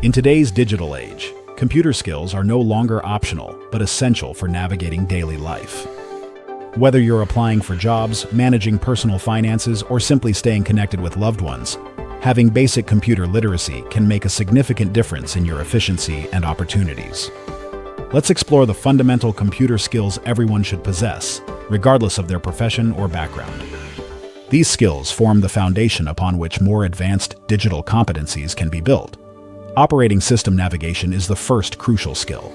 In today's digital age, computer skills are no longer optional, but essential for navigating daily life. Whether you're applying for jobs, managing personal finances, or simply staying connected with loved ones, having basic computer literacy can make a significant difference in your efficiency and opportunities. Let's explore the fundamental computer skills everyone should possess, regardless of their profession or background. These skills form the foundation upon which more advanced digital competencies can be built. Operating system navigation is the first crucial skill.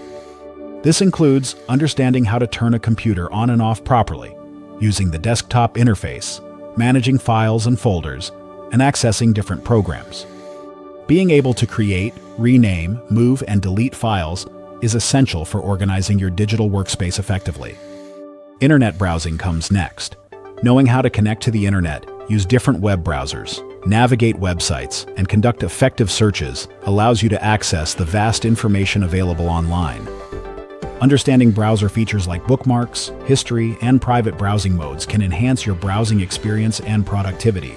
This includes understanding how to turn a computer on and off properly, using the desktop interface, managing files and folders, and accessing different programs. Being able to create, rename, move, and delete files is essential for organizing your digital workspace effectively. Internet browsing comes next. Knowing how to connect to the internet, use different web browsers, navigate websites, and conduct effective searches allows you to access the vast information available online. Understanding browser features like bookmarks, history, and private browsing modes can enhance your browsing experience and productivity.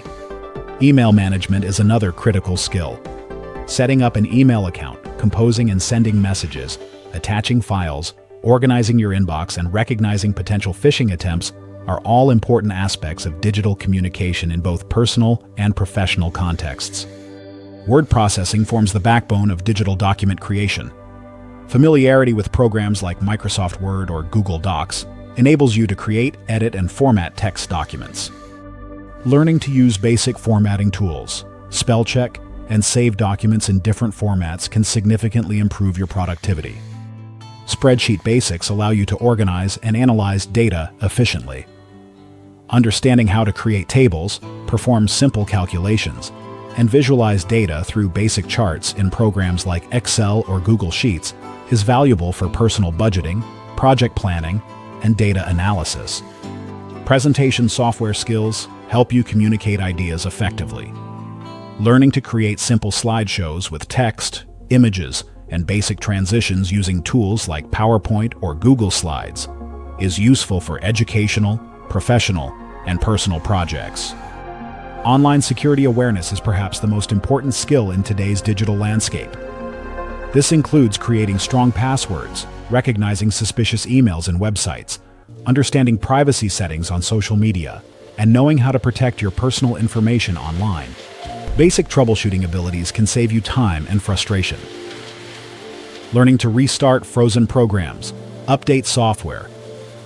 Email management is another critical skill. Setting up an email account, composing and sending messages, attaching files, organizing your inbox, and recognizing potential phishing attempts are all important aspects of digital communication in both personal and professional contexts. Word processing forms the backbone of digital document creation. Familiarity with programs like Microsoft Word or Google Docs enables you to create, edit, and format text documents. Learning to use basic formatting tools, spell check, and save documents in different formats can significantly improve your productivity. Spreadsheet basics allow you to organize and analyze data efficiently. Understanding how to create tables, perform simple calculations, and visualize data through basic charts in programs like Excel or Google Sheets is valuable for personal budgeting, project planning, and data analysis. Presentation software skills help you communicate ideas effectively. Learning to create simple slideshows with text, images, and basic transitions using tools like PowerPoint or Google Slides is useful for educational, professional, and personal projects. Online security awareness is perhaps the most important skill in today's digital landscape. This includes creating strong passwords, recognizing suspicious emails and websites, understanding privacy settings on social media, and knowing how to protect your personal information online. Basic troubleshooting abilities can save you time and frustration. Learning to restart frozen programs, update software,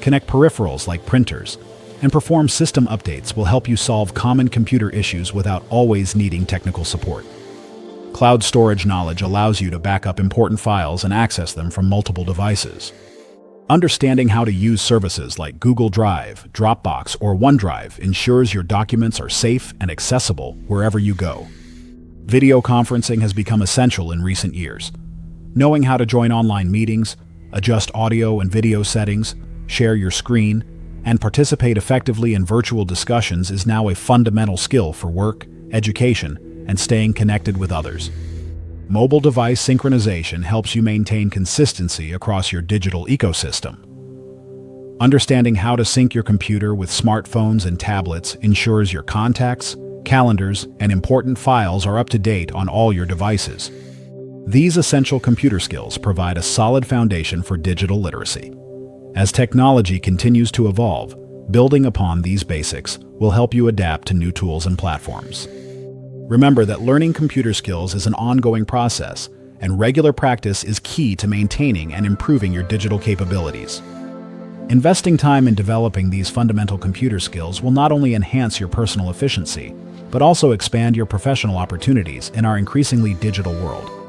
connect peripherals like printers, and perform system updates will help you solve common computer issues without always needing technical support. Cloud storage knowledge allows you to back up important files and access them from multiple devices. Understanding how to use services like Google Drive, Dropbox, or OneDrive ensures your documents are safe and accessible wherever you go. Video conferencing has become essential in recent years. Knowing how to join online meetings, adjust audio and video settings, share your screen, and participate effectively in virtual discussions is now a fundamental skill for work, education, and staying connected with others. Mobile device synchronization helps you maintain consistency across your digital ecosystem. Understanding how to sync your computer with smartphones and tablets ensures your contacts, calendars, and important files are up to date on all your devices. These essential computer skills provide a solid foundation for digital literacy. As technology continues to evolve, building upon these basics will help you adapt to new tools and platforms. Remember that learning computer skills is an ongoing process, and regular practice is key to maintaining and improving your digital capabilities. Investing time in developing these fundamental computer skills will not only enhance your personal efficiency, but also expand your professional opportunities in our increasingly digital world.